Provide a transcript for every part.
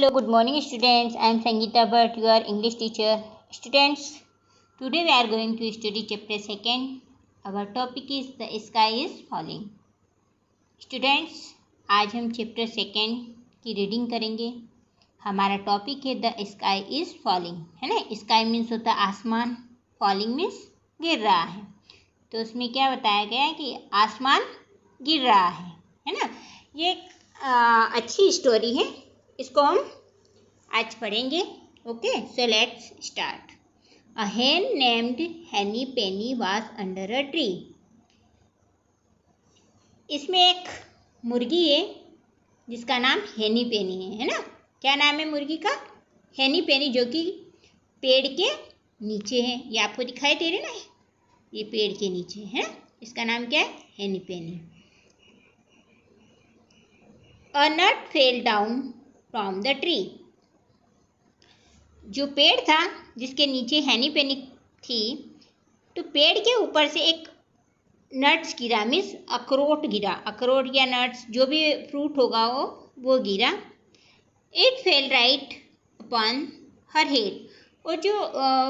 Hello, good morning students. I am Sangeeta Bhatt, your English teacher. Students, today we are going to study chapter 2. Our topic is the sky is falling. Students, आज हम chapter 2 की reading करेंगे. हमारा topic है the sky is falling, है ना. Sky means होता है आसमान, फॉलिंग मीन्स गिर रहा है. तो उसमें क्या बताया गया है कि आसमान गिर रहा है ना. ये एक अच्छी स्टोरी है, इसको हम आज पढ़ेंगे. Okay, so let's start. A hen named Henny Penny was under a tree. इसमें एक मुर्गी है जिसका नाम हेनी पेनी है ना. क्या नाम है मुर्गी का? हेनी पेनी, जो कि पेड़ के नीचे है. ये आपको दिखाई दे रहे ना, ये पेड़ के नीचे है. इसका नाम क्या है? हेनी पेनी. A nut fell down from the tree. जो पेड़ था जिसके नीचे हेनी पेनी थी, तो पेड़ के ऊपर से एक नट्स गिरा, मीन्स अखरोट गिरा. अखरोट या नट्स जो भी फ्रूट होगा वो गिरा. It fail right upon her head. और जो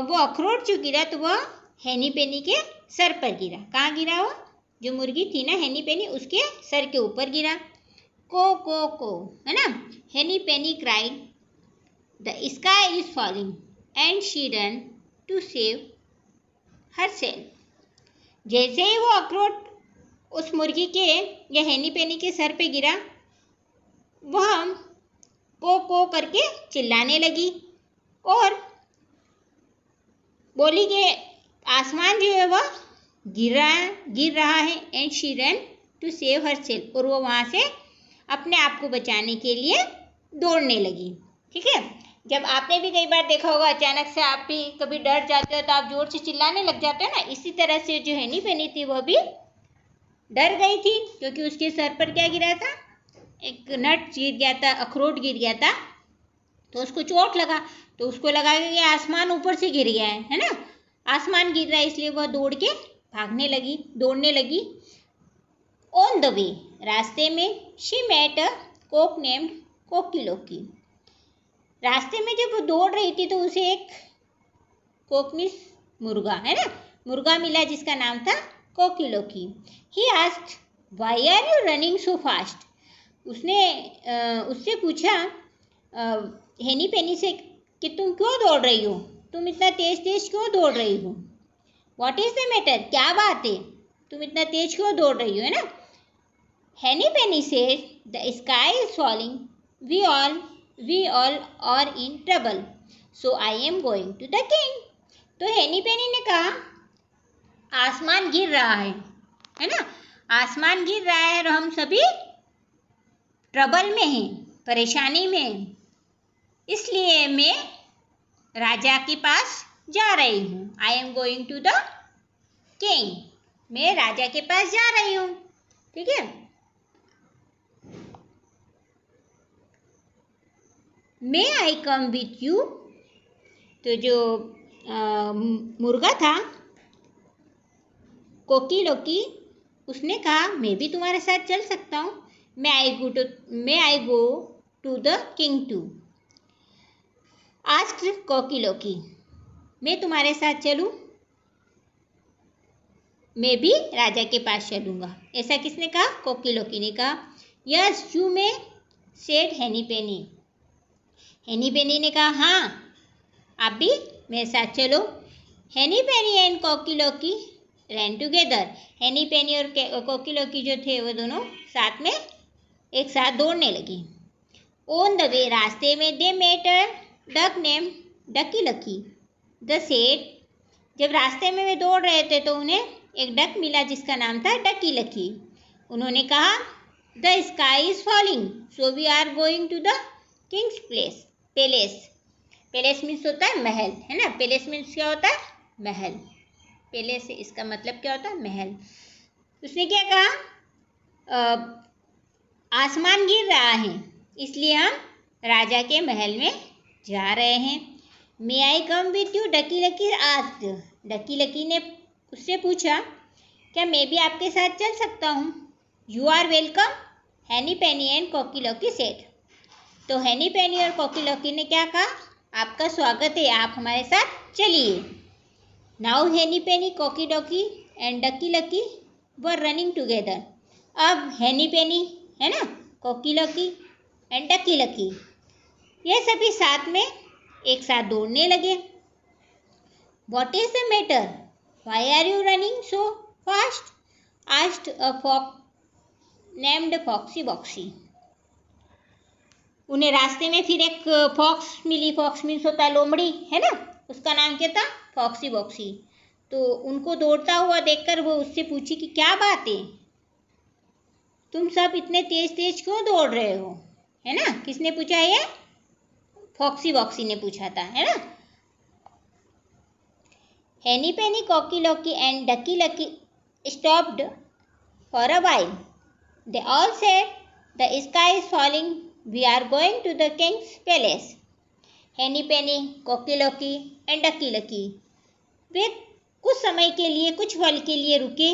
वो अखरोट जो गिरा तो वह हेनी पेनी के सर पर गिरा. कहाँ गिरा? वो जो मुर्गी थी ना हेनी पेनी, उसके सर के ऊपर गिरा. को है ना. Henny Penny cried the sky is falling and she run to save herself. जैसे ही वो अखरोट उस मुर्गी के या हेनी पेनी के सर पे गिरा, वह को करके चिल्लाने लगी और बोली कि आसमान जो है वह गिर रहा है. And she run to save herself. और वो वहाँ से अपने आप को बचाने के लिए दौड़ने लगी. ठीक है. जब आपने भी कई बार देखा होगा, अचानक से आप भी कभी डर जाते हो तो आप जोर से चिल्लाने लग जाते हो ना. इसी तरह से जो हेनी पेनी थी वह भी डर गई थी, क्योंकि उसके सर पर क्या गिरा था? एक नट गिर गया था, अखरोट गिर गया था. तो उसको चोट लगा, तो उसको लगा कि आसमान ऊपर से गिर गया है ना. आसमान गिर रहा है, इसलिए वह दौड़ के दौड़ने लगी. ऑन द वे, रास्ते में, she met a cock named Cocky Locky. रास्ते में जब वो दौड़ रही थी तो उसे एक कोकनिस मुर्गा, है ना, मुर्गा मिला जिसका नाम था Cocky Locky. He asked why are you running so fast. उसने उससे पूछा हेनी पेनी से कि तुम क्यों दौड़ रही हो, तुम इतना तेज क्यों दौड़ रही हो. व्हाट इज द मैटर, क्या बात है, तुम इतना तेज क्यों दौड़ रही हो, है ना. Henny Penny said the sky is falling, we all are in trouble, so I am going to the king. तो हेनी पेनी ने कहा आसमान गिर रहा है ना, आसमान गिर रहा है और हम सभी ट्रबल में हैं, परेशानी में हैं, इसलिए मैं राजा के पास जा रही हूँ. I am going to the king. मैं राजा के पास जा रही हूँ. ठीक है. May I come with you. तो जो मुर्गा था कोकी लोकी, उसने कहा मैं भी तुम्हारे साथ चल सकता हूँ. May I go to the king too. Asked Cocky Locky, मैं तुम्हारे साथ चलूँ, मैं भी राजा के पास चलूँगा. ऐसा किसने कहा? कोकी लोकी ने कहा. यस यू मे, सेड हेनी पेनी. हेनी पेनी ने कहा हाँ, आप भी मेरे साथ चलो. हेनी पेनी एंड कोकी लोकी रैन टुगेदर. हेनी पेनी और कोकी लोकी जो थे वो दोनों साथ में एक साथ दौड़ने लगी. ऑन द वे, रास्ते में, they met a duck name Ducky Lucky. The said, जब रास्ते में वे दौड़ रहे थे तो उन्हें एक डक मिला जिसका नाम था डकी लकी. उन्होंने कहा the sky is falling, so we are going to the king's palace. Palace means होता है महल, है ना. पैलेस मीन्स क्या होता है? महल. पैलेस से इसका मतलब क्या होता है? महल. उसने क्या कहा? आसमान गिर रहा है, इसलिए हम राजा के महल में जा रहे हैं. May I come with you, Ducky Lucky asked. Ducky Lucky ने उससे पूछा क्या मैं भी आपके साथ चल सकता हूँ. यू आर वेलकम, हेनी पेनी एंड कोकी लोकी सेड. तो हैनी पैनी और कॉकी लॉकी ने क्या कहा, आपका स्वागत है, आप हमारे साथ चलिए। Now Henny Penny, Cocky Docky and Ducky Lucky were running together. अब हैनी पैनी है ना, Cocky Locky and Ducky Lucky, ये सभी साथ में एक साथ दौड़ने लगे। What is the matter, why are you running so fast, asked a fox named Foxy Boxy. उन्हें रास्ते में फिर एक फॉक्स मिली, फॉक्स मीन्स होता है लोमड़ी, है ना, उसका नाम क्या था, फॉक्सी बॉक्सी। तो उनको दौड़ता हुआ देखकर वो उससे पूछी कि क्या बात है, तुम सब इतने तेज तेज क्यों दौड़ रहे हो, है ना। किसने पूछा, ये फॉक्सी बॉक्सी ने पूछा था, है ना। Henny Penny, Cocky Locky and Ducky Lucky stopped for a while. They all said the sky is falling, we are going to the king's palace. Henny Penny, Cocky Locky and Ducky Lucky वे कुछ समय के लिए, कुछ पल के लिए रुके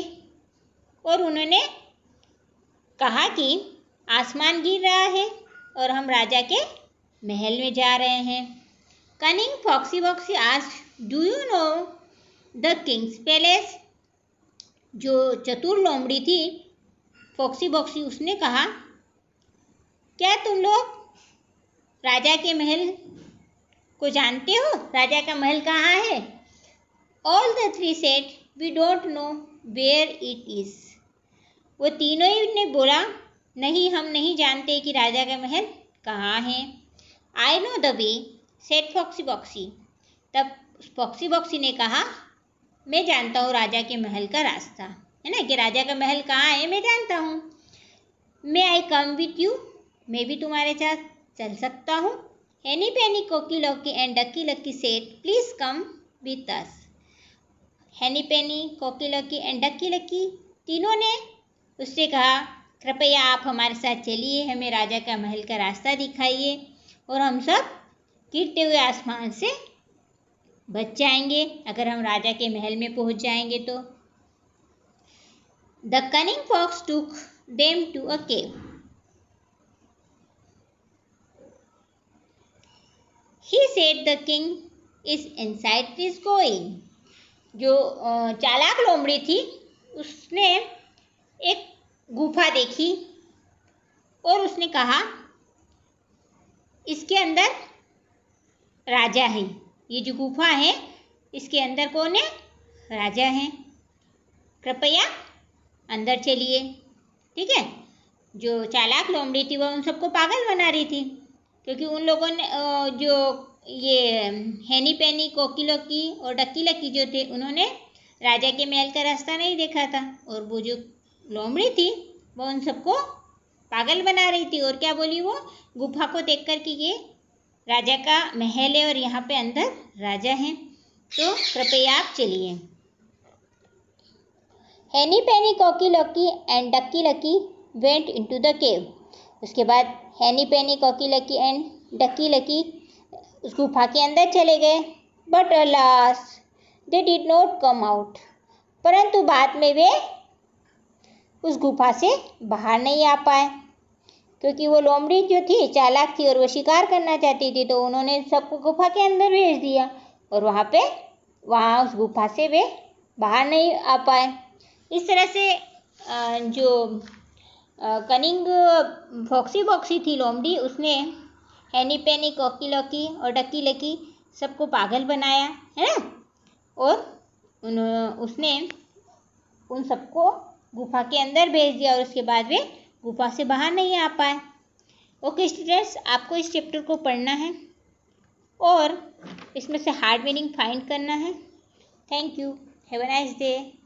और उन्होंने कहा कि आसमान गिर रहा है और हम राजा के महल में जा रहे हैं। Cunning Foxy Boxy asked, do you know the king's palace. जो चतुर लोमड़ी थी फॉक्सी बॉक्सी, उसने कहा, क्या तुम लोग राजा के महल को जानते हो, राजा का महल कहाँ है। All the three said, we don't know where it is. वो तीनों ही ने बोला, नहीं हम नहीं जानते कि राजा का महल कहाँ है। I know the way, said Foxy Boxy. तब फॉक्सी बॉक्सी ने कहा, मैं जानता हूँ राजा के महल का रास्ता, है ना, कि राजा का महल कहाँ है मैं जानता हूँ। May I come with you, मैं भी तुम्हारे साथ चल सकता हूँ। Henny Penny, Cocky Locky and Ducky Lucky said, please come with us. Henny Penny, Cocky Locky and Ducky Lucky तीनों ने उससे कहा, कृपया आप हमारे साथ चलिए, हमें राजा का महल का रास्ता दिखाइए और हम सब गिरते हुए आसमान से बच जाएंगे अगर हम राजा के महल में पहुंच जाएंगे तो। The cunning fox took them to a cave. He said the king is inside this going. जो चालाक लोमड़ी थी उसने एक गुफा देखी और उसने कहा, इसके अंदर राजा है, ये जो गुफा है इसके अंदर कौन है, राजा है, कृपया अंदर चलिए। ठीक है, जो चालाक लोमड़ी थी वह उन सबको पागल बना रही थी, क्योंकि उन लोगों ने जो ये हैनी पैनी, कॉकी लॉकी और डकी लकी जो थे उन्होंने राजा के महल का रास्ता नहीं देखा था, और वो जो लोमड़ी थी वो उन सबको पागल बना रही थी। और क्या बोली वो, गुफा को देख कर कि ये राजा का महल है और यहाँ पे अंदर राजा हैं, तो कृपया आप चलिए। Henny Penny, Cocky Locky and Ducky Lucky went into the cave. उसके बाद Henny Penny, Cocky Lucky and Ducky Lucky उस गुफा के अंदर चले गए। But alas they did not come out. परंतु बाद में वे उस गुफा से बाहर नहीं आ पाए, क्योंकि वो लोमड़ी जो थी चालाक थी और वो शिकार करना चाहती थी, तो उन्होंने सबको गुफा के अंदर भेज दिया और वहाँ उस गुफा से वे बाहर नहीं आ पाए। इस तरह से जो कनिंग फॉक्सी बॉक्सी थी लोमड़ी, उसने हैनी पैनी, कॉकी लॉकी और डकी लकी सबको पागल बनाया, है ना, और उसने उन सबको गुफा के अंदर भेज दिया और उसके बाद वे गुफा से बाहर नहीं आ पाए। ओके स्टूडेंट्स, आपको इस चैप्टर को पढ़ना है और इसमें से हार्ड मीनिंग फाइंड करना है। Thank you, have a nice day.